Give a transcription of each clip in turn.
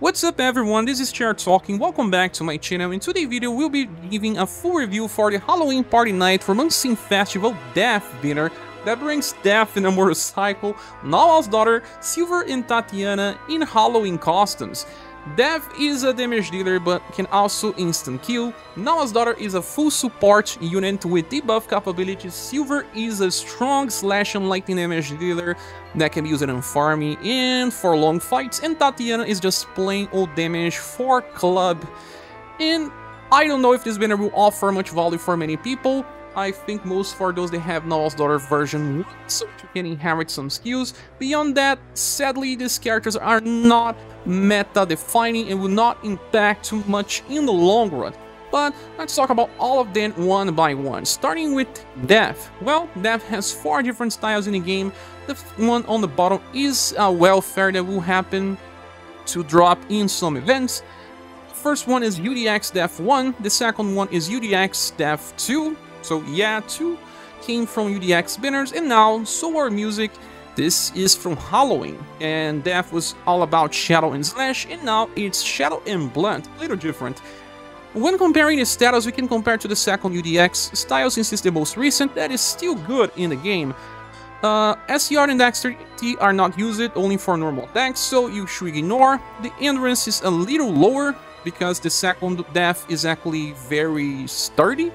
What's up everyone, this is ScherBR talking, welcome back to my channel. In today's video we'll be giving a full review for the Halloween Party Night from Unseen Festival Death dinner that brings Death in a motorcycle, Narwhal's daughter, Subier and Tatyana in Halloween costumes. Death is a damage dealer but can also instant kill. Narwhal's daughter is a full support unit with debuff capabilities. Subier is a strong slash and lightning damage dealer that can be used in farming and for long fights, and Tatyana is just plain old damage for club. And I don't know if this banner will offer much value for many people. I think most for those that have Narwhal's daughter version 1, so you can inherit some skills. Beyond that, sadly, these characters are not meta-defining and will not impact too much in the long run. But let's talk about all of them one by one, starting with Death. Well, Death has 4 different styles in the game. The one on the bottom is a welfare that will happen to drop in some events. The first one is UDX Death 1, the second one is UDX Death 2. So yeah, 2 came from UDX banners, and now so our music. This is from Halloween, and Death was all about Shadow and Slash, and now it's Shadow and Blunt, a little different. When comparing the status, we can compare to the second UDX style since it's the most recent, that is still good in the game. SCR and Dexterity are not used, only for normal attacks, so you should ignore. The endurance is a little lower, because the second Death is actually very sturdy.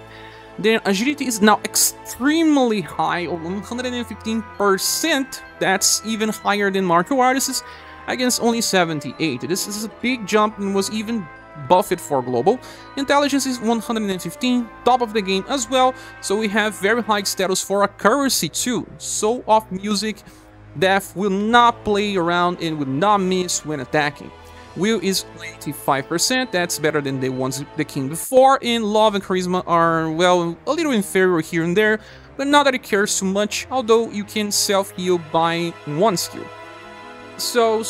Then agility is now extremely high, 115%, that's even higher than martial artists, against only 78. This is a big jump and was even buffed for global. Intelligence is 115, top of the game as well, so we have very high status for accuracy too. So off music, Death will not play around and will not miss when attacking. Will is 85%, that's better than the ones that came before, and Love and Charisma are, well, a little inferior here and there, but not that it cares too much, although you can self-heal by 1 skill. So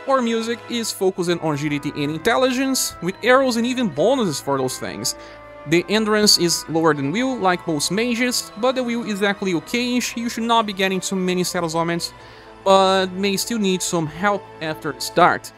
our music is focusing on agility and intelligence, with arrows and even bonuses for those things. The endurance is lower than Will, like most mages, but the Will is actually okay-ish. You should not be getting too many status augments, but may still need some help after the start.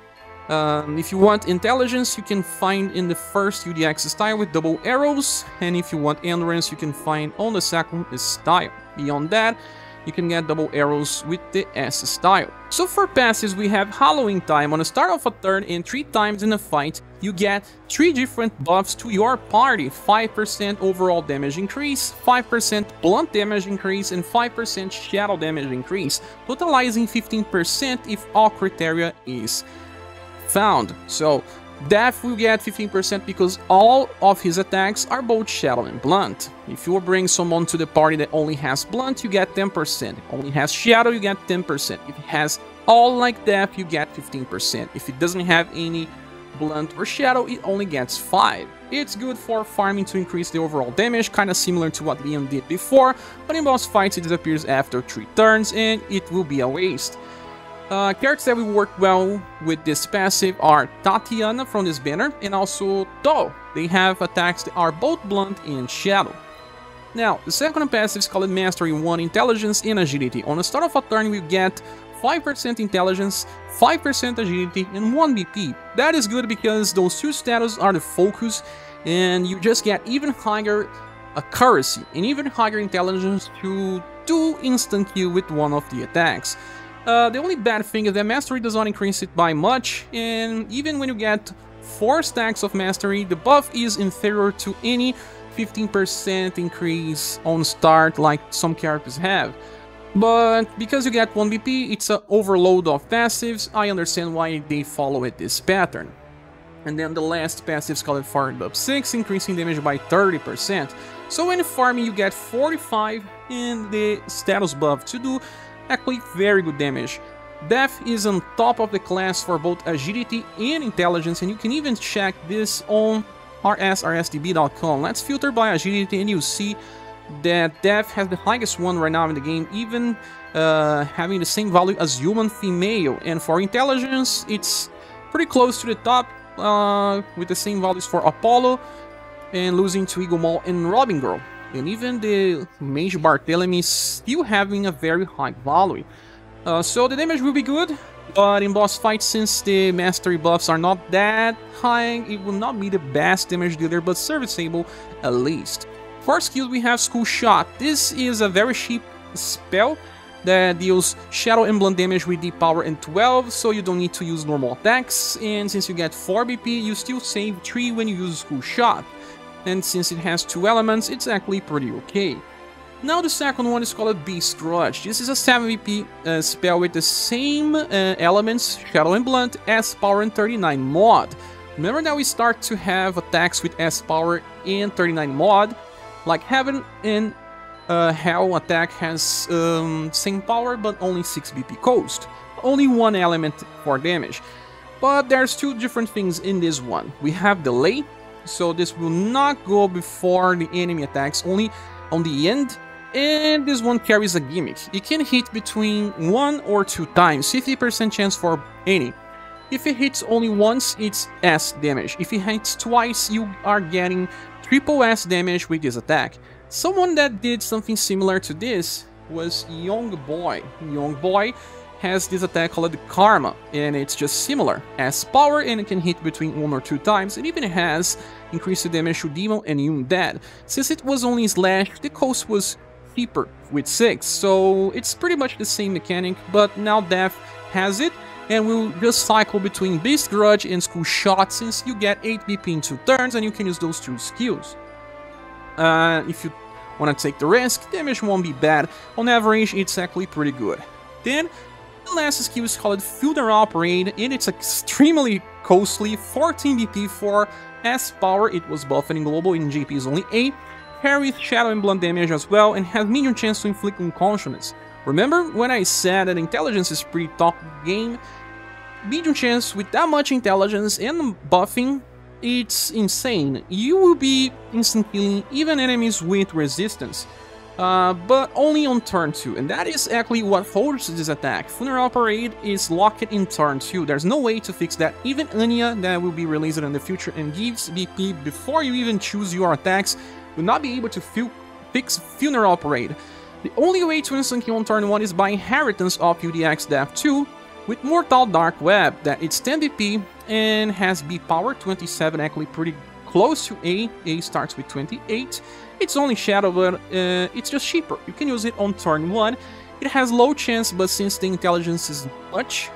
If you want intelligence, you can find in the first UDX style with double arrows, and if you want endurance, you can find on the second style. Beyond that, you can get double arrows with the S style. So for passives, we have Halloween Time. On the start of a turn and 3 times in a fight, you get 3 different buffs to your party: 5% overall damage increase, 5% blunt damage increase, and 5% shadow damage increase, totalizing 15% if all criteria is found. So Death will get 15% because all of his attacks are both shadow and blunt. If you bring someone to the party that only has blunt, you get 10%. Only has shadow, you get 10%. If it has all like Death, you get 15%. If it doesn't have any blunt or shadow, it only gets 5. It's good for farming to increase the overall damage, kinda similar to what Leon did before, but in boss fights it disappears after 3 turns and it will be a waste. Characters that will work well with this passive are Tatyana from this banner and also Do. They have attacks that are both blunt and shadow. Now, the second passive is called Mastery 1, Intelligence and Agility. On the start of a turn, we get 5% Intelligence, 5% Agility, and 1 BP. That is good because those 2 status are the focus, and you just get even higher accuracy and even higher intelligence to do instant kill with one of the attacks. The only bad thing is that Mastery does not increase it by much, and even when you get 4 stacks of Mastery, the buff is inferior to any 15% increase on start like some characters have. But because you get 1 BP, it's an overload of passives. I understand why they follow it this pattern. And then the last passive is called Fire Buff 6, increasing damage by 30%. So when farming you get 45 and the status buff to do actually very good damage. Death is on top of the class for both agility and intelligence, and you can even check this on rsdb.com. Let's filter by agility and you see that Death has the highest one right now in the game, even having the same value as human female. And for intelligence, it's pretty close to the top, with the same values for Apollo, and losing to Eagle Maw and Robin Girl. And even the Mage Barthélemy is still having a very high value. So the damage will be good. But in boss fights, since the mastery buffs are not that high, it will not be the best damage dealer, but serviceable at least. For skills, we have School Shot. This is a very cheap spell that deals Shadow and Blunt damage with deep power and 12, so you don't need to use normal attacks, and since you get 4 BP, you still save 3 when you use School Shot. And since it has 2 elements, it's actually pretty okay. Now the second one is called Beast Grudge. This is a 7 BP spell with the same elements, Shadow and Blunt, S power and 39 mod. Remember that we start to have attacks with S power and 39 mod, like Heaven and Hell attack has same power but only 6 BP cost. Only one element for damage. But there's 2 different things in this one. We have delay, so this will not go before the enemy attacks, only on the end. And this one carries a gimmick. It can hit between 1 or 2 times, 50% chance for any. If it hits only once, it's S damage. If it hits twice, you are getting triple S damage with this attack. Someone that did something similar to this was Young Boy. Young Boy has this attack called Karma, and it's just similar. S power, and it can hit between 1 or 2 times. It even has increased damage to Demon and Undead. Since it was only slash, the cost was cheaper with 6, so it's pretty much the same mechanic, but now Death has it, and we'll just cycle between Beast Grudge and School Shot, since you get 8 BP in 2 turns, and you can use those 2 skills. If you want to take the risk, damage won't be bad. On average, it's actually pretty good. Then, the last skill is called Funeral Parade, and it's extremely costly, 14 BP for S power. It was buffed in global, in JP is only 8. Carries Shadow and Blunt damage as well, and has medium chance to inflict unconsciousness. Remember when I said that intelligence is pretty top game? Medium chance with that much intelligence and buffing, it's insane. You will be instant killing even enemies with resistance, but only on turn 2, and that is actually what holds this attack. Funeral Parade is locked in turn 2. There's no way to fix that. Even Anya, that will be released in the future and gives BP before you even choose your attacks, will not be able to fix Funeral Parade. The only way to instant kill on turn 1 is by inheritance of UDX Death 2 with Mortal Dark Web, that it's 10 BP and has B power, 27, actually pretty close to A. A starts with 28. It's only Shadow, but it's just cheaper. You can use it on turn 1. It has low chance, but since the intelligence is much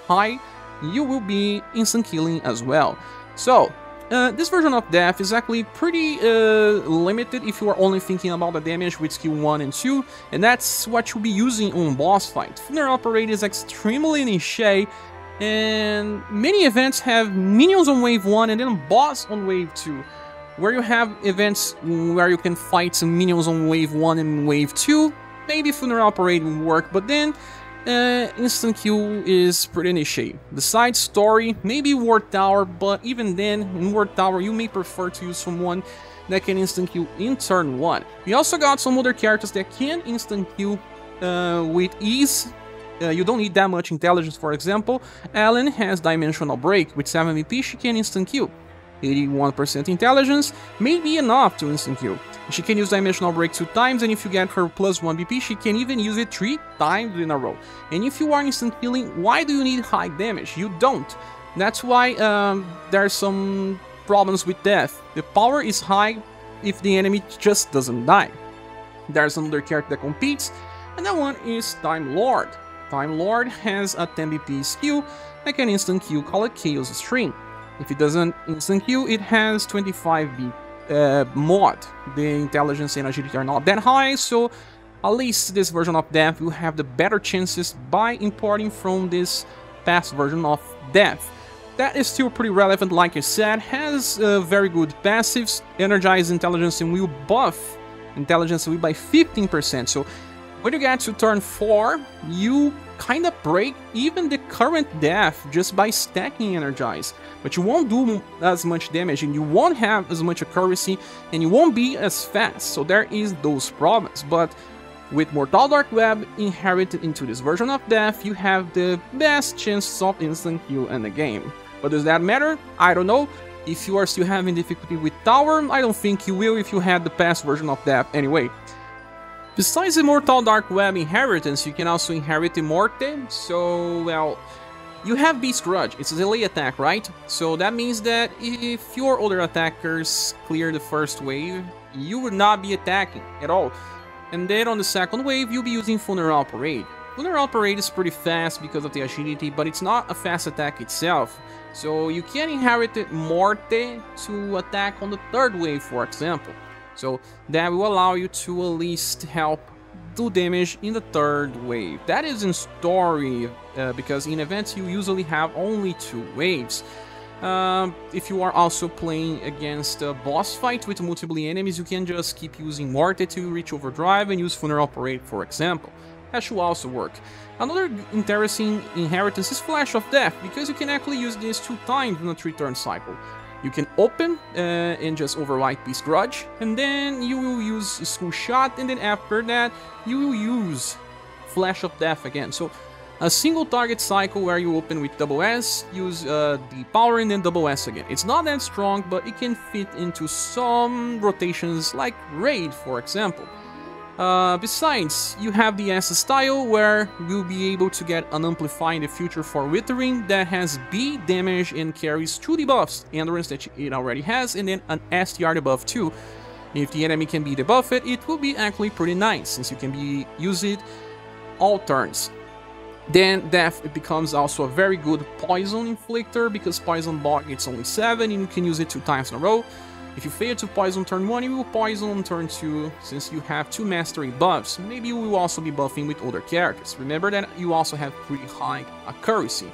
high, you will be instant killing as well. So, this version of Death is actually pretty limited if you are only thinking about the damage with skill 1 and 2, and that's what you'll be using on boss fight. Funeral Parade is extremely niche, and many events have minions on wave 1 and then boss on wave 2, where you have events where you can fight some minions on wave 1 and wave 2. Maybe Funeral Parade will work, but then instant kill is pretty niche. Besides story, maybe Ward Tower, but even then, in Ward Tower, you may prefer to use someone that can instant kill in turn 1. We also got some other characters that can instant kill with ease. You don't need that much intelligence, for example. Alan has Dimensional Break. With 7 BP, she can instant kill. 81% intelligence may be enough to instant kill. She can use Dimensional Break 2 times, and if you get her plus 1 BP, she can even use it 3 times in a row. And if you are instant killing, why do you need high damage? You don't. That's why there are some problems with Death. The power is high if the enemy just doesn't die. There's another character that competes, and that one is Time Lord. Time Lord has a 10 BP skill that can instant kill called Chaos String. If it doesn't instant kill, it has 25 BP mod. The intelligence and agility are not that high, so at least this version of Death will have the better chances by importing from this past version of Death. That is still pretty relevant, like I said, has very good passives, energize intelligence and will buff intelligence will by 15%, so when you get to turn 4, you kinda break even the current Death just by stacking energize. But you won't do as much damage, and you won't have as much accuracy, and you won't be as fast, so there is those problems. But with Mortal Dark Web inherited into this version of Death, you have the best chances of instant kill in the game. But does that matter? I don't know. If you are still having difficulty with Tower, I don't think you will if you had the past version of Death anyway. Besides the Mortal Dark Web inheritance, you can also inherit Immorte, so, well, You have Beast Grudge, it's a delay attack, right? So that means that if your other attackers clear the first wave, you would not be attacking at all. And then on the second wave, you'll be using Funeral Parade. Funeral Parade is pretty fast because of the agility, but it's not a fast attack itself. So you can inherit Morte to attack on the third wave, for example. So that will allow you to at least help do damage in the third wave. That is in story, because in events you usually have only 2 waves. If you are also playing against a boss fight with multiple enemies, you can just keep using Morte to reach overdrive and use Funeral Parade, for example. That should also work. Another interesting inheritance is Flash of Death, because you can actually use this 2 times in a 3-turn cycle. You can open and just overwrite Beast Grudge, and then you will use School Shot, and then after that you will use Flash of Death again. So a single target cycle where you open with double S, use the power, and then double S again. It's not that strong, but it can fit into some rotations like Raid, for example. Besides, you have the S style, where you'll be able to get an Amplify in the future for Withering that has B damage and carries 2 debuffs, Endurance that it already has, and then an STR debuff too. If the enemy can be debuffed, it will be actually pretty nice, since you can use it all turns. Then Death becomes also a very good Poison Inflictor, because Poison Block it's only 7 and you can use it 2 times in a row. If you fail to poison turn 1, you will poison on turn 2, since you have 2 mastery buffs. Maybe you will also be buffing with other characters. Remember that you also have pretty high accuracy.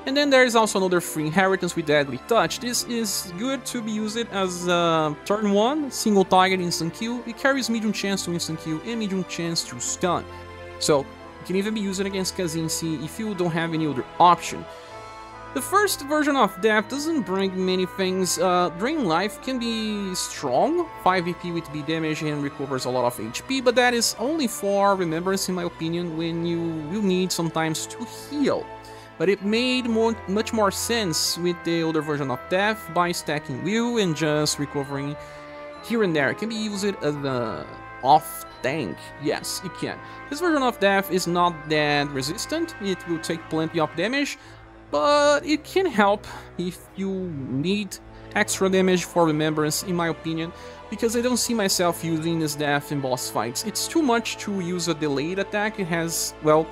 And then there is also another free inheritance with Deadly Touch. This is good to be used as turn 1, single target instant kill. It carries medium chance to instant kill and medium chance to stun. So you can even be used against Kazinsi if you don't have any other option. The first version of Death doesn't bring many things. Drain Life can be strong, 5 EP with B damage and recovers a lot of HP, but that is only for Remembrance in my opinion, when you will need sometimes to heal. But it made much more sense with the older version of Death by stacking Will and just recovering here and there. It can be used as an off tank. Yes, it can. This version of Death is not that resistant, it will take plenty of damage, but it can help if you need extra damage for Remembrance, in my opinion, because I don't see myself using this Death in boss fights. It's too much to use a delayed attack. It has, well,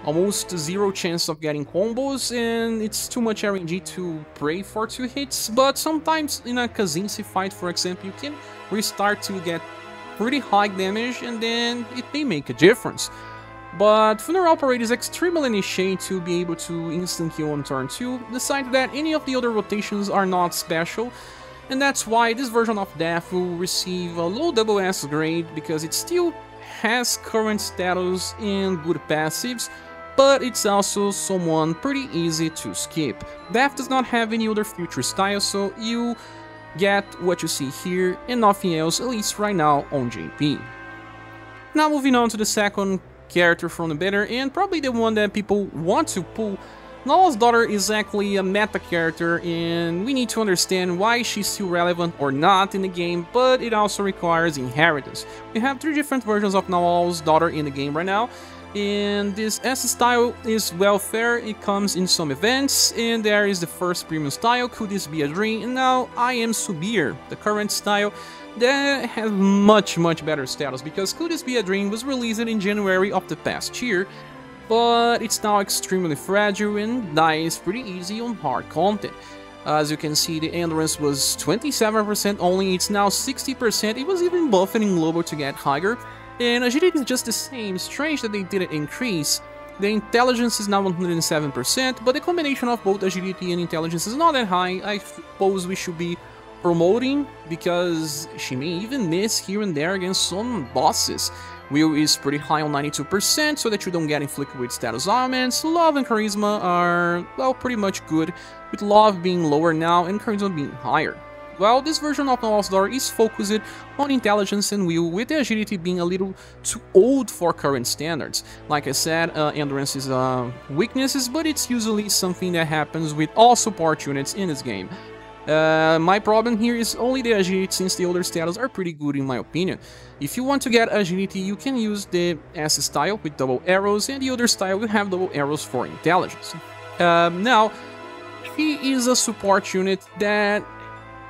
almost 0 chance of getting combos, and it's too much RNG to pray for 2 hits, but sometimes in a Kazinsi fight, for example, you can restart to get pretty high damage, and then it may make a difference. But Funeral Parade is extremely niche to be able to instant kill on turn 2, besides that any of the other rotations are not special, and that's why this version of Death will receive a low SS grade, because it still has current status and good passives, but it's also someone pretty easy to skip. Death does not have any other future style, so you get what you see here and nothing else, at least right now on JP. Now moving on to the second character from the banner, and probably the one that people want to pull. Narwhal's daughter is actually a meta character, and we need to understand why she's still relevant or not in the game, but it also requires inheritance. We have 3 different versions of Narwhal's daughter in the game right now, and this S style is welfare. It comes in some events, and there is the first premium style, Could This Be a Dream, and now I Am Subier, the current style that has much better status, because Could This Be a Dream was released in January of the past year, but it's now extremely fragile and dies pretty easy on hard content. As you can see, the endurance was 27% only, it's now 60%, it was even buffing in global to get higher, and agility is just the same. Strange that they didn't increase. The intelligence is now 107%, but the combination of both agility and intelligence is not that high. I suppose we should be promoting, because she may even miss here and there against some bosses. Will is pretty high on 92%, so that you don't get inflicted with status augments. Love and Charisma are, well, pretty much good, with Love being lower now and Charisma being higher. Well, this version of Narwhal's daughter is focused on intelligence and will, with the agility being a little too old for current standards. Like I said, endurance is weaknesses, but it's usually something that happens with all support units in this game. My problem here is only the agility, since the other status are pretty good in my opinion. If you want to get agility, you can use the S style with double arrows, and the other style will have double arrows for intelligence. Now, she is a support unit that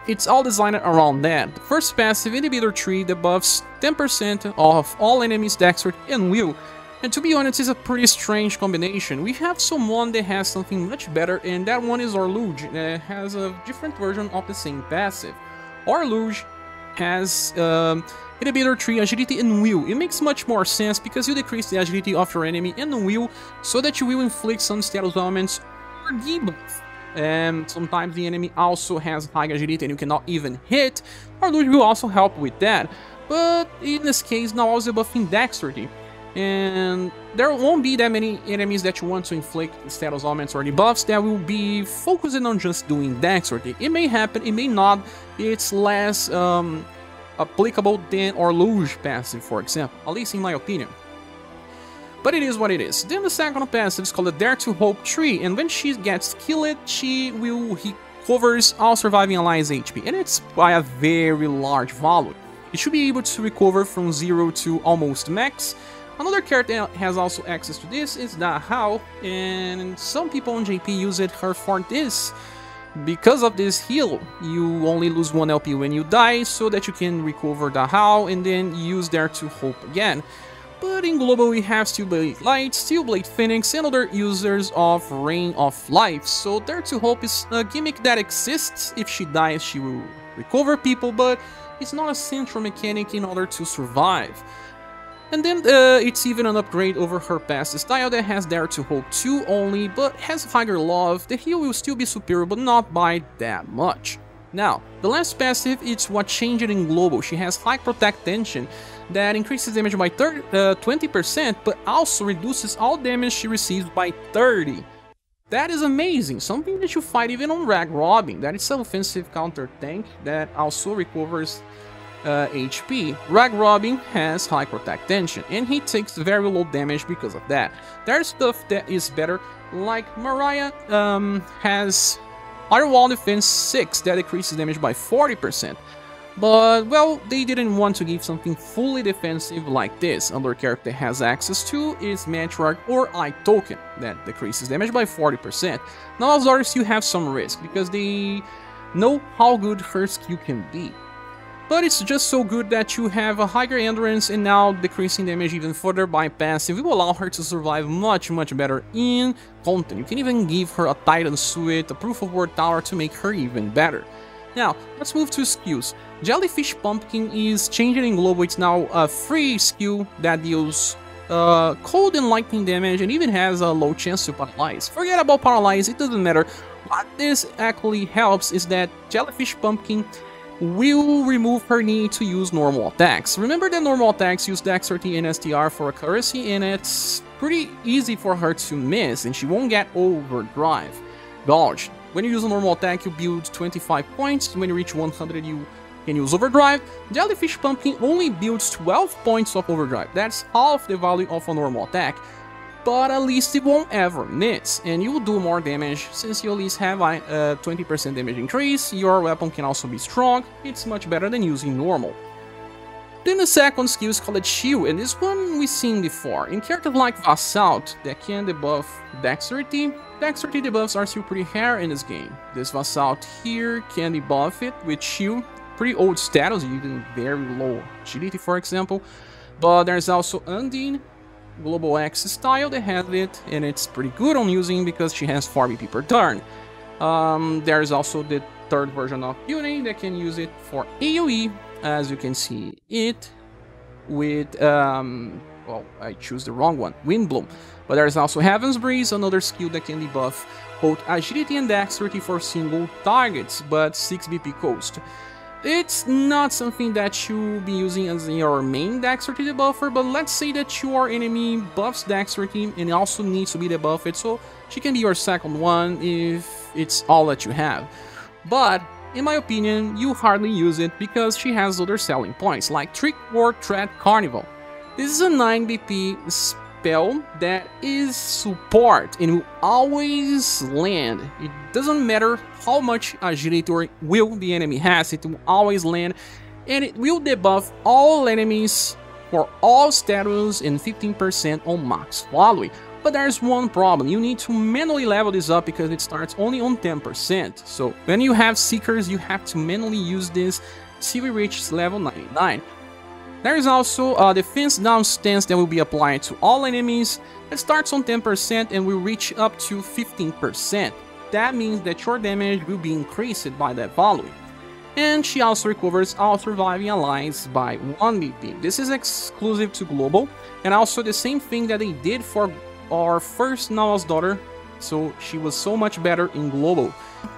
it's all designed around that. The first passive, Inhibitor Tree, debuffs 10% of all enemies' dexterity and will. And to be honest, it's a pretty strange combination. We have someone that has something much better, and that one is Orluge, that has a different version of the same passive. Orluge has Inhibitor Tree, Agility, and Will. It makes much more sense because you decrease the agility of your enemy and the will, so that you will inflict some status elements or debuff. And sometimes the enemy also has high agility and you cannot even hit. Orluge will also help with that. But in this case, Narwhal is debuffing dexterity. And there won't be that many enemies that you want to inflict status elements or debuffs that will be focusing on just doing dexterity. It may happen, it may not. It's less applicable than Orluge passive, for example, at least in my opinion. But it is what it is. Then the second passive is called the Dare to Hope Tree, and when she gets killed, she recovers all surviving allies' HP, and it's by a very large value. It should be able to recover from 0 to almost max. Another character that has also access to this is Narwhal, and some people on JP used her for this. Because of this heal, you only lose 1 LP when you die, so that you can recover Narwhal and then use Dare to Hope again. But in global we have Steelblade Light, Steelblade Phoenix, and other users of Rain of Life, so Dare to Hope is a gimmick that exists. If she dies, she will recover people, but it's not a central mechanic in order to survive. And then it's even an upgrade over her past style that has Dare to Hope 2 only, but has higher love. The heal will still be superior, but not by that much. Now, the last passive is what changed in global. She has High Protect Tension that increases damage by 20%, but also reduces all damage she receives by 30%. That is amazing, something that you fight even on Rag Robbing. That is an offensive counter tank that also recovers HP. Rag Robbing has High Protect Tension, and he takes very low damage because of that. There's stuff that is better, like Mariah has Iron Wall Defense 6 that decreases damage by 40%. But, well, they didn't want to give something fully defensive like this. Another character has access to is Matriarch or I-Token that decreases damage by 40%. Now, Azari still have some risk because they know how good her skill can be. But it's just so good that you have a higher endurance, and now decreasing damage even further by passive will allow her to survive much better in content. You can even give her a Titan Suit, a Proof of Work Tower to make her even better. Now, let's move to skills. Jellyfish Pumpkin is changing in global. It's now a free skill that deals cold and lightning damage and even has a low chance to paralyze. Forget about paralyze, it doesn't matter. What this actually helps is that Jellyfish Pumpkin will remove her need to use normal attacks. Remember that normal attacks use Dexterity and STR for accuracy, and it's pretty easy for her to miss, and she won't get Overdrive. Dodge. When you use a normal attack, you build 25 points. When you reach 100, you can use Overdrive. Jellyfish Pumpkin only builds 12 points of Overdrive. That's half the value of a normal attack. But at least it won't ever miss, and you will do more damage since you at least have a 20% damage increase. Your weapon can also be strong. It's much better than using normal. Then the second skill is called Shield, and this one we've seen before. In characters like Vassalt that can debuff Dexterity, Dexterity debuffs are still pretty rare in this game. This Vassalt here can debuff it with Shield, pretty old status, even very low agility for example. But there's also Undine, Global X style that has it, and it's pretty good on using because she has 4 BP per turn. There's also the third version of Uni that can use it for AoE, as you can see it with, well, I choose the wrong one, Windbloom. But there's also Heaven's Breeze, another skill that can debuff both agility and dexterity for single targets, but 6 BP cost. It's not something that you'll be using as your main dexterity debuffer, but let's say that your enemy buffs dexterity and also needs to be debuffed, so she can be your second one if it's all that you have. But, in my opinion, you hardly use it because she has other selling points, like Trick or Threat Carnival. This is a 9 BP spell that is support and will always land. It doesn't matter how much agility or will the enemy has, it will always land, and it will debuff all enemies for all status and 15% on max value. But there's one problem, you need to manually level this up because it starts only on 10%. So when you have Seekers, you have to manually use this till we reach level 99. There is also a defense down stance that will be applied to all enemies. It starts on 10% and will reach up to 15%. That means that your damage will be increased by that value. And she also recovers all surviving allies by 1 BP. This is exclusive to Global, and also the same thing that they did for our first Narwhal's daughter, so she was so much better in Global.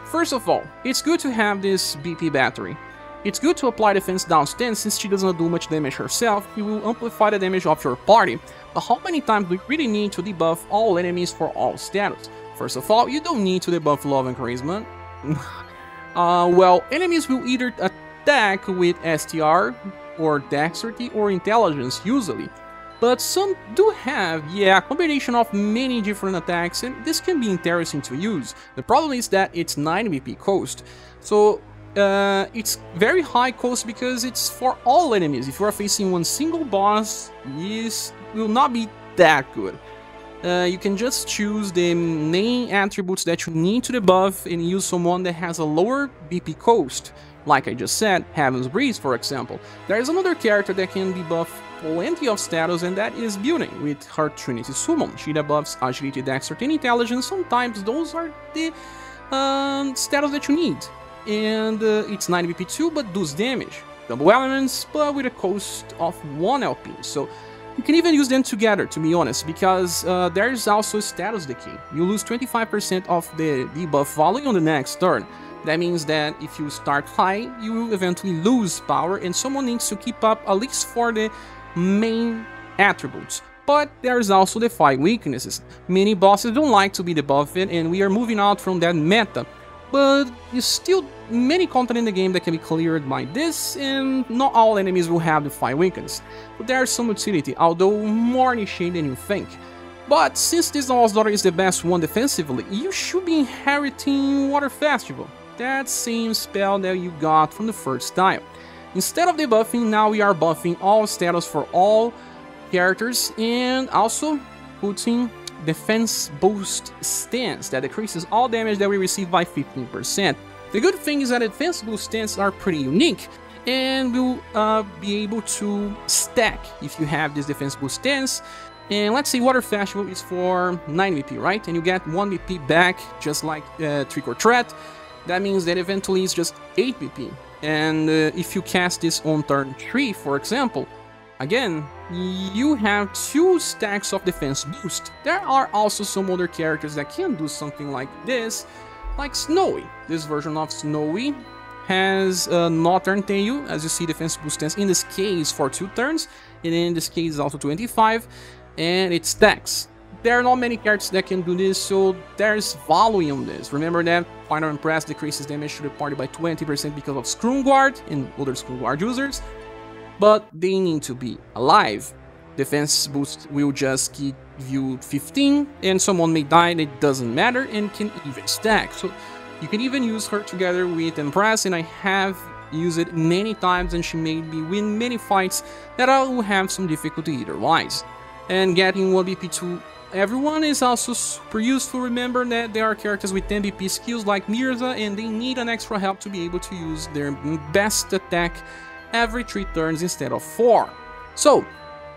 First of all, it's good to have this BP battery. It's good to apply defense down stance since she does not do much damage herself, it will amplify the damage of your party. But how many times do you really need to debuff all enemies for all status? First of all, you don't need to debuff Love and Charisma. Well, enemies will either attack with STR, or Dexterity, or Intelligence usually. But some do have, a combination of many different attacks, and this can be interesting to use. The problem is that it's 9 BP cost. So it's very high cost because it's for all enemies. If you are facing one single boss, this will not be that good. You can just choose the main attributes that you need to debuff and use someone that has a lower BP cost. Like I just said, Heaven's Breeze for example. There is another character that can debuff plenty of status, and that is Beauty with her Trinity Summon. She debuffs Agility, Dexterity, and Intelligence. Sometimes those are the status that you need. And it's 9 BP too, but does damage. Double elements, but with a cost of 1 LP. So you can even use them together, to be honest, because there's also status decay. You lose 25% of the debuff value on the next turn. That means that if you start high, you will eventually lose power, and someone needs to keep up at least for the main attributes. But there's also the 5 weaknesses. Many bosses don't like to be debuffed, and we are moving out from that meta. But there's still many content in the game that can be cleared by this, and not all enemies will have the 5 weaknesses. But there's some utility, although more niche than you think. But since this Narwhal's daughter is the best one defensively, you should be inheriting Water Festival. That same spell that you got from the first time. Instead of debuffing, now we are buffing all status for all characters, and also putting defense boost stance that decreases all damage that we receive by 15%. The good thing is that defense boost stance are pretty unique, and will be able to stack if you have this defense boost stance. And let's say Water Festival is for 9 BP, right? And you get 1 BP back, just like Trick or Threat. That means that eventually it's just 8 BP. And if you cast this on turn 3, for example, again, you have 2 stacks of defense boost. There are also some other characters that can do something like this, like Snowy. This version of Snowy has Northern Tail, as you see, defense boost stance in this case for 2 turns, and in this case also 25, and it stacks. There are not many characters that can do this, so there's value on this. Remember that Final Impress decreases damage to the party by 20% because of Scroom Guard and other Scroom Guard users, but they need to be alive. Defense boost will just give you 15, and someone may die, and it doesn't matter, and can even stack. So you can even use her together with Impress, and I have used it many times, and she made me win many fights that I will have some difficulty otherwise. And getting 1 BP to everyone is also super useful. Remember that there are characters with 10 BP skills like Mirza, and they need an extra help to be able to use their best attack every 3 turns instead of 4. So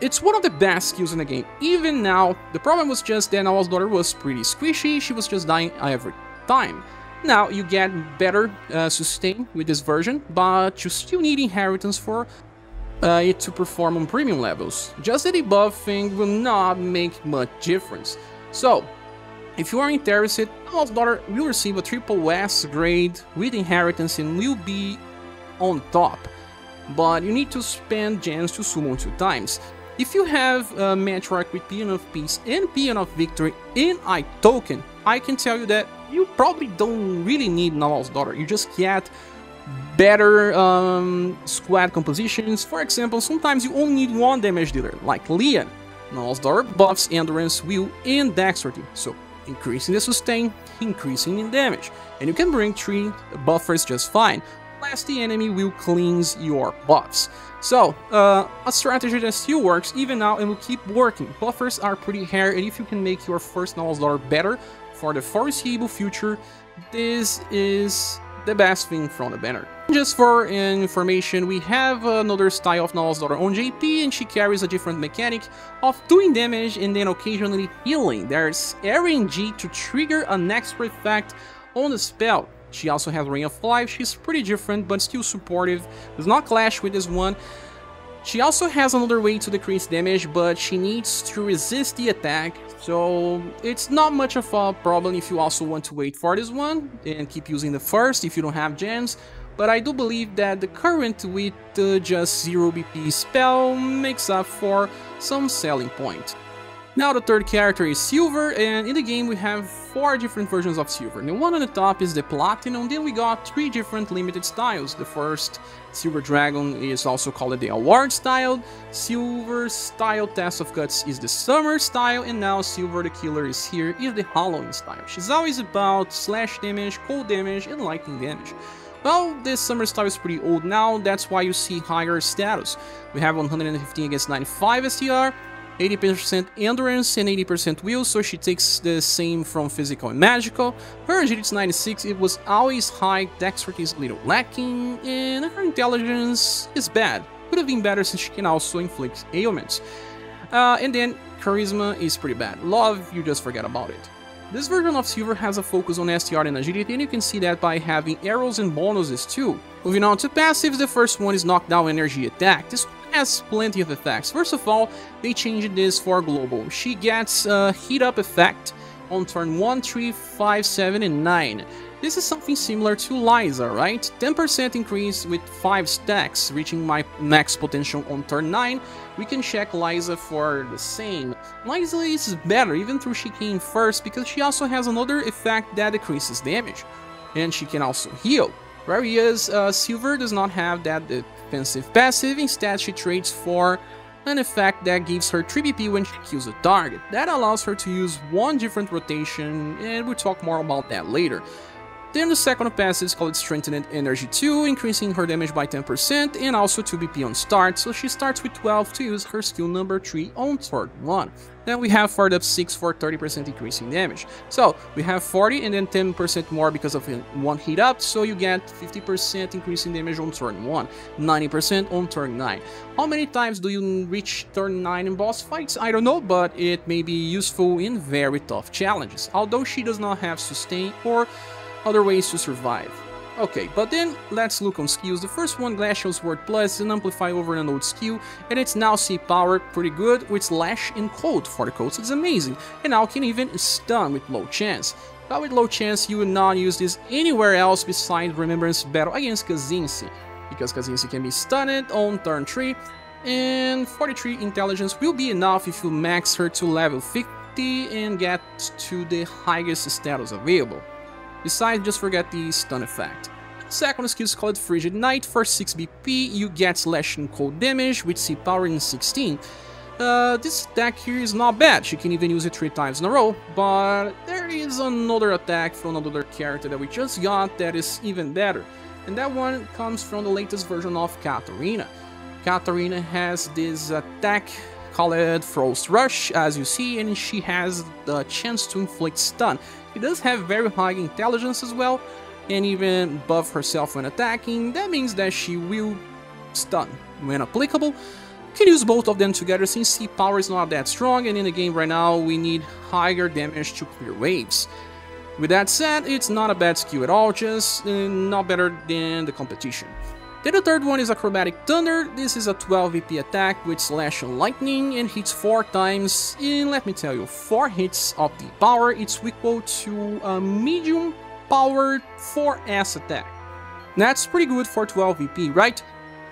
it's one of the best skills in the game. Even now, the problem was just that Narwhal's daughter was pretty squishy, she was just dying every time. Now you get better sustain with this version, but you still need inheritance for it to perform on premium levels. Just the debuff thing will not make much difference. So, if you are interested, Narwhal's daughter will receive a triple S grade with inheritance and will be on top. But you need to spend gems to summon 2 times. If you have a Matriarch with Paean of Peace and Paean of Victory in a token, I can tell you that you probably don't really need Narwhal's daughter. You just get better squad compositions. For example, sometimes you only need 1 damage dealer, like Leon. Narwhal's daughter buffs Endurance, Will, and Dexterity, so increasing the sustain, increasing in damage. And you can bring 3 buffers just fine. unless the enemy will cleanse your buffs. So, a strategy that still works even now and will keep working. Buffers are pretty rare, and if you can make your first Narwhal's daughter better for the foreseeable future, this is the best thing from the banner. Just for information, we have another style of Narwhal's daughter on JP, and she carries a different mechanic of doing damage and then occasionally healing. There's RNG to trigger an extra effect on the spell. She also has Ring of Life. She's pretty different but still supportive, does not clash with this one. She also has another way to decrease damage, but she needs to resist the attack, so it's not much of a problem if you also want to wait for this one and keep using the first if you don't have gems. But I do believe that the current with just 0 BP spell makes up for some selling point. Now the third character is Silver, and in the game we have 4 different versions of Silver. The one on the top is the Platinum, then we got 3 different limited styles. The first, Silver Dragon, is also called the Award style. Silver style Test of Guts is the Summer style, and now Silver the Killer is here, is the Halloween style. She's always about slash damage, cold damage, and lightning damage. Well, this Summer style is pretty old now, that's why you see higher status. We have 115 against 95 STR, 80% endurance and 80% will, so she takes the same from physical and magical. Her agility is 96, it was always high, dexterity is a little lacking, and her intelligence is bad. Could have been better since she can also inflict ailments. And then charisma is pretty bad. Love, you just forget about it. This version of Silver has a focus on STR and agility, and you can see that by having arrows and bonuses too. Moving on to passives, the first one is Knockdown Energy Attack. This one has plenty of effects. First of all, they changed this for global. She gets a heat up effect on turn 1, 3, 5, 7, and 9. This is something similar to Liza, right? 10% increase with 5 stacks, reaching my max potential on turn 9. We can check Liza for the same. Liza is better, even though she came first, because she also has another effect that decreases damage. And she can also heal. Whereas Silver does not have that defensive passive, instead she trades for an effect that gives her 3 BP when she kills a target. That allows her to use 1 different rotation, and we'll talk more about that later. Then the second passive is called Strengthened Energy 2, increasing her damage by 10% and also 2 BP on start, so she starts with 12 to use her skill number 3 on turn 1. Then we have Fired Up 6 for 30% increase in damage. So we have 40 and then 10% more because of 1 hit up, so you get 50% increase in damage on turn 1, 90% on turn 9. How many times do you reach turn 9 in boss fights? I don't know, but it may be useful in very tough challenges, although she does not have sustain or other ways to survive. Okay, but then let's look on skills. The first one, Glacial Sword Plus, is an amplify over an old skill, and it's now C-powered pretty good with Slash and Cold. For the Colds, it's amazing, and now can even stun with low chance. But with low chance, you will not use this anywhere else besides Remembrance Battle against Kazinsi, because Kazinsi can be stunned on turn 3, and 43 intelligence will be enough if you max her to level 50 and get to the highest status available. Besides, just forget the stun effect. Second skill is called Frigid Night. For 6 BP, you get slash and cold damage with C power in 16. This attack here is not bad, she can even use it 3 times in a row, but there is another attack from another character that we just got that is even better. And that one comes from the latest version of Katarina. Katarina has this attack called Frost Rush, as you see, and she has the chance to inflict stun. She does have very high intelligence as well, and even buff herself when attacking. That means that she will stun when applicable. You can use both of them together since C power is not that strong, and in the game right now we need higher damage to clear waves. With that said, it's not a bad skill at all, just not better than the competition. Then the third one is Acrobatic Thunder. This is a 12 VP attack with Slash and Lightning and hits 4 times. And let me tell you, 4 hits of the power, it's equal to a medium powered 4S attack. That's pretty good for 12 VP, right?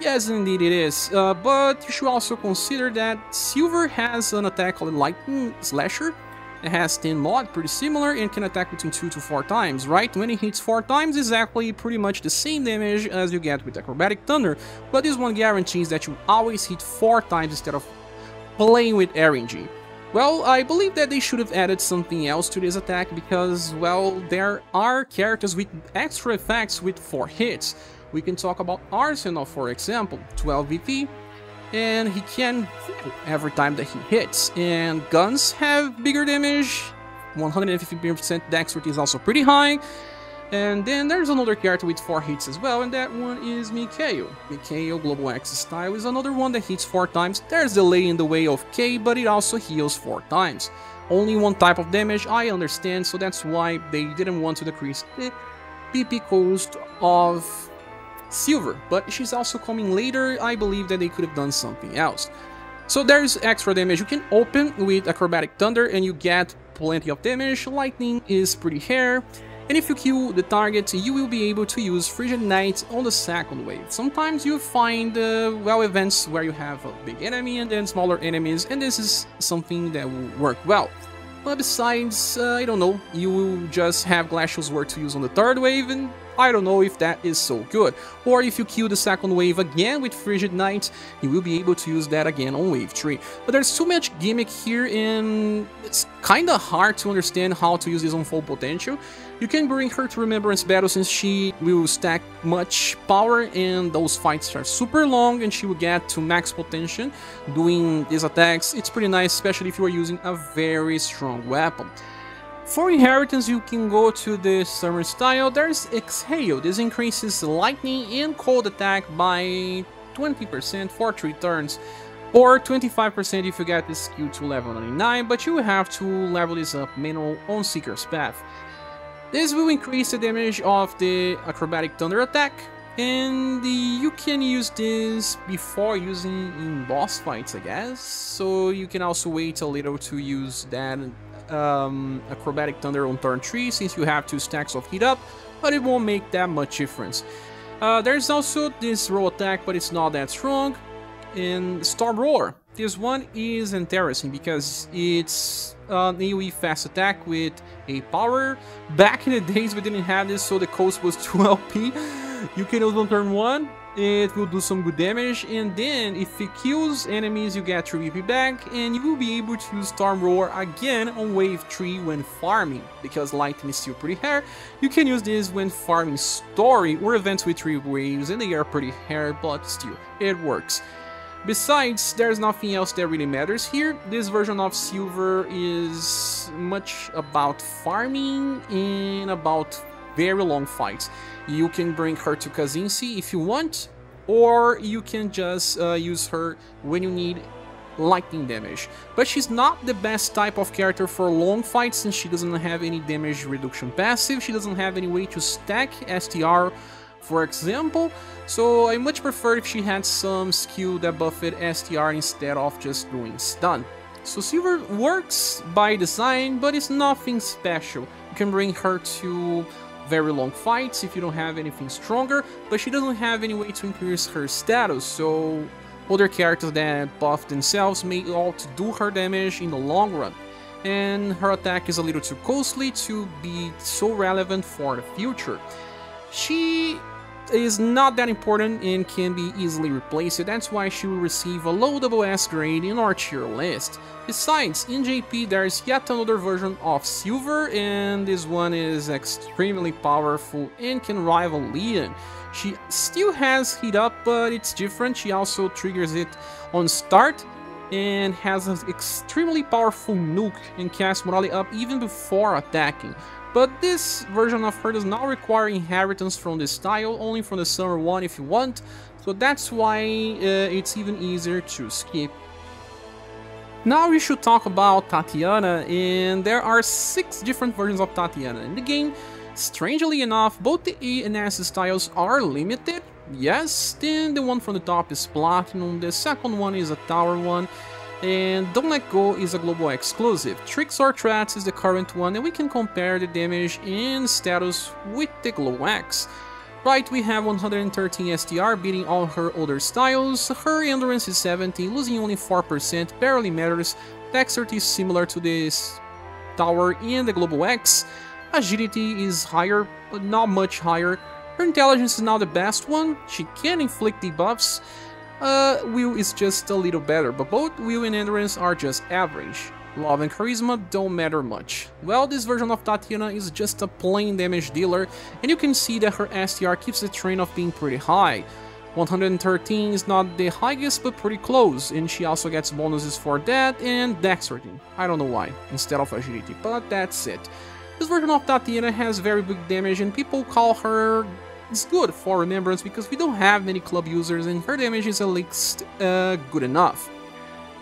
Yes, indeed it is, but you should also consider that Silver has an attack called Lightning Slasher. It has 10 mod, pretty similar, and can attack between 2 to 4 times, right? When it hits 4 times, exactly pretty much the same damage as you get with Acrobatic Thunder, but this one guarantees that you always hit 4 times instead of playing with RNG. Well, I believe that they should have added something else to this attack because, well, there are characters with extra effects with 4 hits. We can talk about Arsenal, for example, 12 VP, and he can hit every time that he hits. And guns have bigger damage, 150% dexterity is also pretty high. And then there's another character with 4 hits as well, and that one is Mikhail. Mikhail, Global X style, is another one that hits 4 times. There's delay in the way of K, but it also heals 4 times. Only one type of damage, I understand, so that's why they didn't want to decrease the PP cost of Silver. But she's also coming later, I believe that they could have done something else. So there's extra damage you can open with Acrobatic Thunder, and you get plenty of damage. Lightning is pretty rare. And if you kill the target, you will be able to use Frigid Knight on the second wave. Sometimes you find, well, events where you have a big enemy and then smaller enemies, and this is something that will work well. But besides, I don't know, you will just have Glacial Sword to use on the third wave, and I don't know if that is so good. Or if you kill the second wave again with Frigid Knight, you will be able to use that again on wave 3. But there's too much gimmick here, and it's kinda hard to understand how to use this on full potential. You can bring her to Remembrance Battle since she will stack much power and those fights are super long and she will get to max potential doing these attacks. It's pretty nice, especially if you are using a very strong weapon. For inheritance, you can go to the summer style. There's Exhale. This increases lightning and cold attack by 20% for 3 turns. Or 25% if you get this skill to level 99, but you will have to level this up manual on Seeker's Path. This will increase the damage of the Acrobatic Thunder attack, and you can use this before using in boss fights, I guess. So you can also wait a little to use that Acrobatic Thunder on turn 3, since you have 2 stacks of heat up, but it won't make that much difference. There's also this roll attack, but it's not that strong. And Storm Roar. This one is interesting because it's an AoE fast attack with a power. Back in the days we didn't have this, so the cost was 2 LP. You can use on turn 1, it will do some good damage, and then if it kills enemies you get 3 VP back, and you will be able to use Storm Roar again on wave 3 when farming. Because Lightning is still pretty rare, you can use this when farming story or events with 3 waves, and they are pretty rare, but still, it works. Besides, there's nothing else that really matters here. This version of Silver is much about farming and about very long fights. You can bring her to Kazinsi if you want, or you can just use her when you need lightning damage. But she's not the best type of character for long fights since she doesn't have any damage reduction passive, she doesn't have any way to stack STR, for example, so I much prefer if she had some skill that buffed STR instead of just doing stun. So Silver works by design, but it's nothing special. You can bring her to very long fights if you don't have anything stronger, but she doesn't have any way to increase her status, so other characters that buff themselves may outdo her damage in the long run. And her attack is a little too costly to be so relevant for the future. She is not that important and can be easily replaced, that's why she will receive a low SS grade in our tier list. Besides, in JP there's yet another version of Silver, and this one is extremely powerful and can rival Leon. She still has heat up, but it's different. She also triggers it on start and has an extremely powerful nuke and casts morale up even before attacking. But this version of her does not require inheritance from this style, only from the summer one if you want, so that's why it's even easier to skip. Now we should talk about Tatyana, and there are 6 different versions of Tatyana in the game. Strangely enough, both the A and S styles are limited. Yes, then the one from the top is Platinum, the second one is a Tower one, and Don't Let Go is a global exclusive. Tricks or Threats is the current one, and we can compare the damage and status with the Glow X. Right, we have 113 STR, beating all her other styles. Her endurance is 70, losing only 4%, barely matters. Dexterity is similar to this Tower and the Global X. Agility is higher, but not much higher. Her intelligence is now the best one. She can inflict debuffs. Will is just a little better, but both Will and Endurance are just average. Love and charisma don't matter much. Well, this version of Tatyana is just a plain damage dealer, and you can see that her STR keeps the trend of being pretty high. 113 is not the highest, but pretty close, and she also gets bonuses for that and dexterity. I don't know why, instead of agility, but that's it. This version of Tatyana has very big damage, and people call her it's good for remembrance because we don't have many club users, and her damage is at least good enough.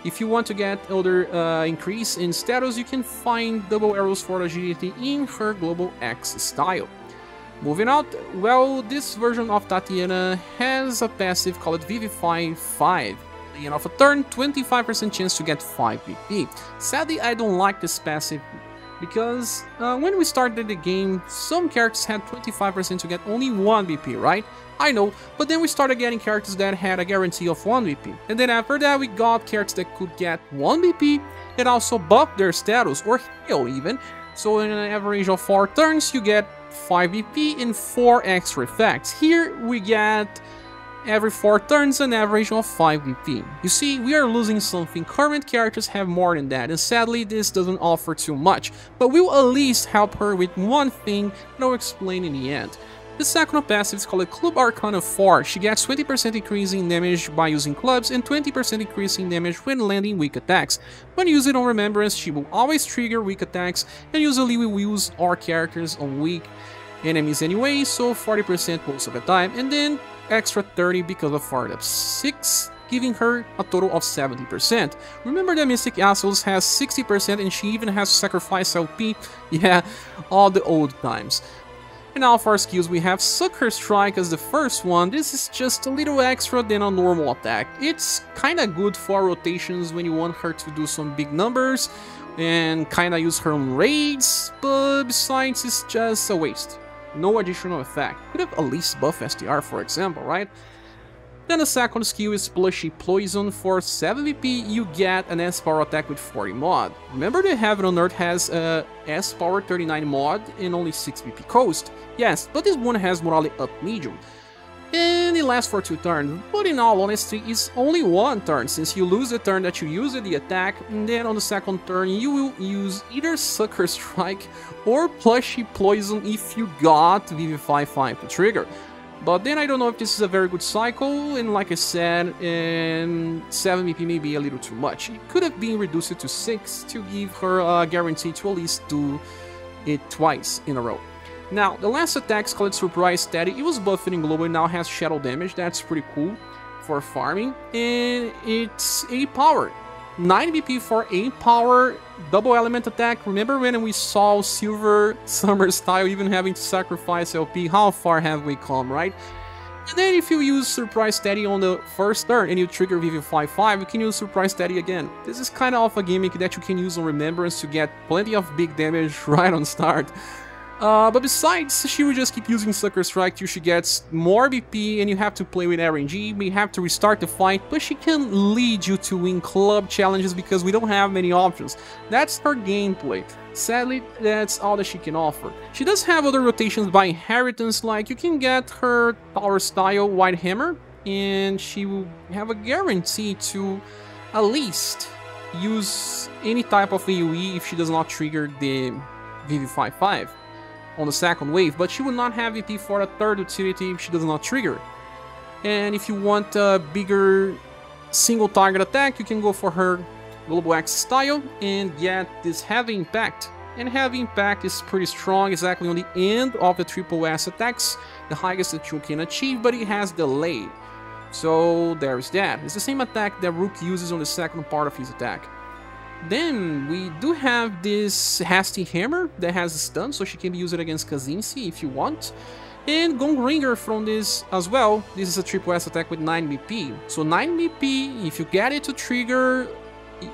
If you want to get other increase in status, you can find double arrows for agility in her Global X style. Moving out, well, this version of Tatyana has a passive called Vivify 5. At the end of a turn, 25% chance to get 5 BP. Sadly, I don't like this passive because when we started the game, some characters had 25% to get only 1 BP, right? I know, but then we started getting characters that had a guarantee of 1 BP. And then after that, we got characters that could get 1 BP and also buff their status, or heal even. So in an average of 4 turns, you get 5 BP and 4 extra effects. Here we get every 4 turns an average of 5 BP. You see, we are losing something. Current characters have more than that, and sadly this doesn't offer too much. But we'll at least help her with one thing that I'll explain in the end. The second passive is called Club Arcana 4. She gets 20% increase in damage by using clubs and 20% increase in damage when landing weak attacks. When used on Remembrance, she will always trigger weak attacks, and usually we will use our characters on weak enemies anyway, so 40% most of the time, and then extra 30 because of Fired Up 6, giving her a total of 70%. Remember that Mystic Assholes has 60% and she even has to sacrifice LP, yeah, all the old times. And now for our skills, we have Sucker Strike as the first one. This is just a little extra than a normal attack. It's kinda good for rotations when you want her to do some big numbers and kinda use her own raids, but besides it's just a waste. No additional effect. Could have at least buff STR, for example, right? Then the second skill is Plushy Poison. For 7 VP, you get an S-Power attack with 40 mod. Remember that Heaven on Earth has a S-Power 39 mod and only 6 VP coast? Yes, but this one has morale up medium. And it lasts for 2 turns, but in all honesty, it's only 1 turn, since you lose the turn that you used the attack, and then on the second turn you will use either Sucker Strike or Plushy Poison if you got Vivify 5 to trigger. But then I don't know if this is a very good cycle, and like I said, 7 BP may be a little too much. It could have been reduced to 6 to give her a guarantee to at least do it twice in a row. Now, the last attack is called Surprise Steady. It was buffed in Global and now has Shadow Damage. That's pretty cool for farming. And it's 8 power. 9 BP for 8 power, double element attack. Remember when we saw Silver Summer style even having to sacrifice LP? How far have we come, right? And then if you use Surprise Steady on the first turn and you trigger Vivify 5, you can use Surprise Steady again. This is kind of a gimmick that you can use on Remembrance to get plenty of big damage right on start. But besides, she will just keep using Sucker Strike till she gets more BP, and you have to play with RNG, you may have to restart the fight, but she can lead you to win club challenges because we don't have many options. That's her gameplay. Sadly, that's all that she can offer. She does have other rotations by inheritance, like you can get her Power Style White Hammer, and she will have a guarantee to at least use any type of AoE if she does not trigger the Vivify 5 on the second wave, but she will not have VP for a third utility if she does not trigger. And if you want a bigger single target attack, you can go for her Global X style and get this Heavy Impact. And Heavy Impact is pretty strong, exactly on the end of the triple S attacks, the highest that you can achieve, but it has delay. So there's that. It's the same attack that Rook uses on the second part of his attack. Then we do have this Hasty Hammer that has a stun, so she can be used against Kazinsi if you want. And Gong Ringer from this as well. This is a triple S attack with 9 BP. So 9 BP, if you get it to trigger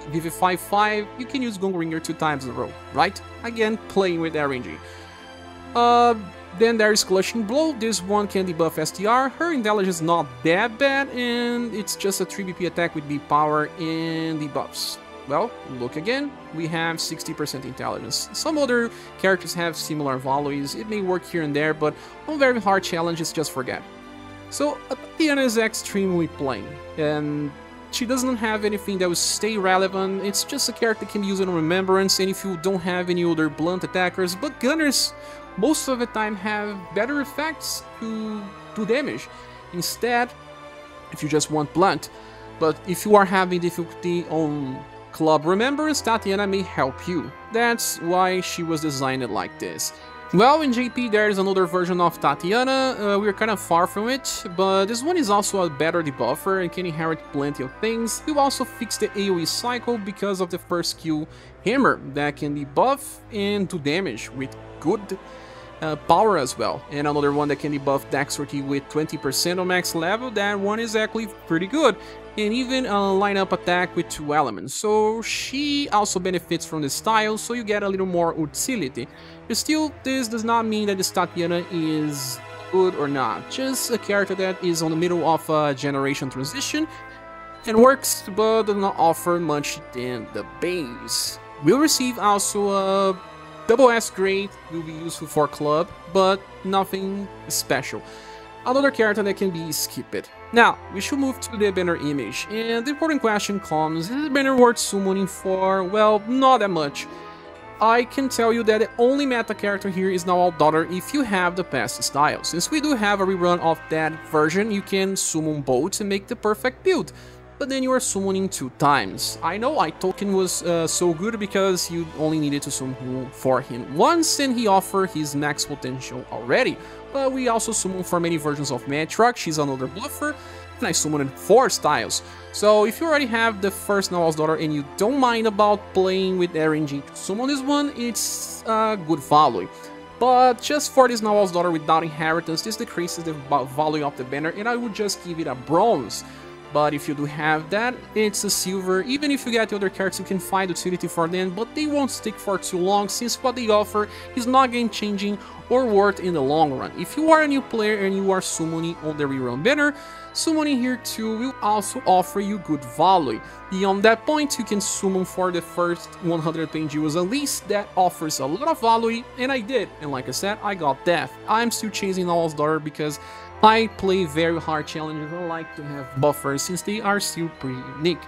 Vivify 5, you can use Gong Ringer 2 times in a row, right? Again, playing with RNG. Then there is Clutching Blow. This one can debuff STR. Her intelligence is not that bad, and it's just a 3 BP attack with B power and debuffs. Well, look again, we have 60% intelligence. Some other characters have similar values, it may work here and there, but on very hard challenges, just forget. So, Tatyana is extremely plain, and She doesn't have anything that will stay relevant. It's just a character that can be used in Remembrance, and if you don't have any other blunt attackers, but gunners most of the time have better effects to do damage. Instead, if you just want blunt. But if you are having difficulty on Club Remembrance, Tatyana may help you. That's why she was designed like this. Well, in JP there is another version of Tatyana. We're kind of far from it, but this one is also a better debuffer and can inherit plenty of things. You also fix the AoE cycle because of the first skill Hammer that can debuff and do damage with good power as well. And another one that can debuff Dexterity with 20% on max level. That one is actually pretty good. And even a lineup attack with 2 elements. So she also benefits from the style, so you get a little more utility. But still, this does not mean that this Tatyana is good or not. Just a character that is on the middle of a generation transition and works, but does not offer much than the base. We'll receive also a double S grade, will be useful for club, but nothing special. Another character that can be skipped. Now, we should move to the banner image, and the important question comes, is the banner worth summoning for? Well, not that much. I can tell you that the only meta character here is Narwhal Daughter if you have the past style. Since we do have a rerun of that version, you can summon both to make the perfect build. But then you are summoning 2 times. I know Token was so good because you only needed to summon for him once and he offered his max potential already. But we also summon for many versions of Matrock, she's another bluffer, and I summoned 4 styles. So if you already have the first Narwhal's Daughter and you don't mind about playing with RNG to summon this one, it's good value. But just for this Narwhal's Daughter without inheritance, this decreases the value of the banner and I would just give it a bronze. But if you do have that, it's a silver. Even if you get the other cards, you can find utility for them, but they won't stick for too long since what they offer is not game-changing or worth in the long run. If you are a new player and you are summoning on the rerun banner, summoning here too will also offer you good value. Beyond that point, you can summon for the first 100 Pendulas at least. That offers a lot of value, and I did. And like I said, I got death. I'm still chasing Narwhal's Daughter because I play very hard challenges. I like to have buffers since they are still pretty unique.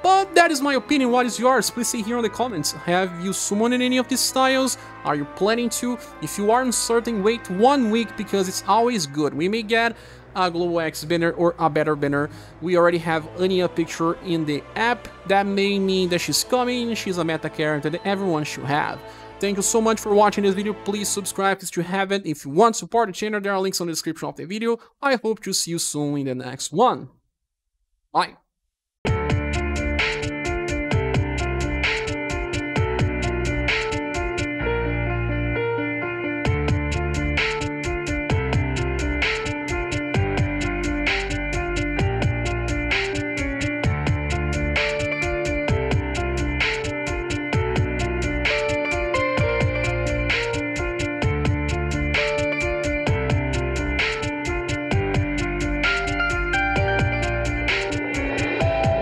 But that is my opinion. What is yours? Please say here in the comments. Have you summoned any of these styles? Are you planning to? If you are uncertain, wait 1 week because it's always good. We may get a Global X banner or a better banner. We already have Anya picture in the app. That may mean that she's coming. She's a meta character that everyone should have. Thank you so much for watching this video. Please subscribe if you haven't. If you want to support the channel, there are links on the description of the video. I hope to see you soon in the next one. Bye.